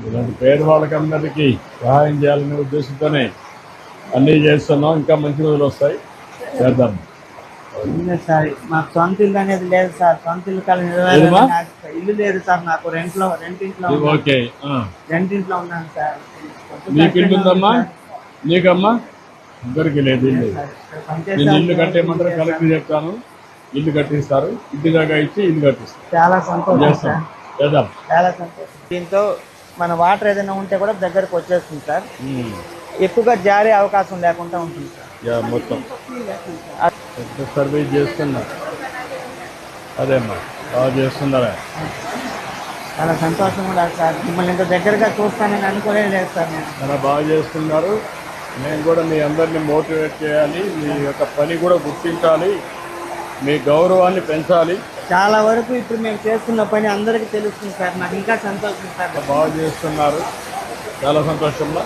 ఇలాంటి పేదవాళ్ళకి అందరికీ సహాయం చేయాలనే ఉద్దేశంతోనే అన్నీ చేస్తున్నాం. ఇంకా మంచి రోజులు వస్తాయి, చేద్దాం. లేదు సార్, మాకు సొంత ఇల్లు అనేది లేదు సార్. సొంత ఇల్లు కల ఏదమ్మా? ఇల్లు లేదు సార్. నాకు రెంటింట్లో ఓకే. రెంటింట్లో ఉన్నాను సార్. నీకు ఇల్లు ఉందమ్మా? నీకమ్మా? ఇద్దరికి లేదు ఇల్లు. నేను ఇల్లు కట్టేయమంటారు, కలెక్టర్ చెప్తాను, ఇల్లు కట్టిస్తారు. ఇంటి దాకా ఇచ్చి ఇల్లు కట్టిస్తాను. చాలా సంతోషం చేస్తాం, సార్, చేద్దాం. చాలా సంతోషం. దీంతో మన వాటర్ ఏదైనా ఉంటే కూడా దగ్గరకు వచ్చేస్తుంది సార్. ఎక్కువగా జారే అవకాశం లేకుండా ఉంటుంది సార్. మొత్తం పెద్ద సర్వీస్ చేస్తున్నా. అదేమ్మా, బాగా చేస్తున్నారా? చాలా సంతోషం కూడా సార్. మిమ్మల్ని ఇంత దగ్గరగా చూస్తానని అనుకోలేదు లేదు సార్. నేను చాలా బాగా చేస్తున్నారు. నేను కూడా మీ అందరినీ మోటివేట్ చేయాలి, మీ యొక్క పని కూడా గుర్తించాలి, మీ గౌరవాన్ని పెంచాలి. చాలా వరకు ఇప్పుడు మేము చేస్తున్న పని అందరికీ తెలుస్తుంది సార్. నాకు ఇంకా సంతోషం సార్. బాగా చేస్తున్నారు, చాలా సంతోషంగా.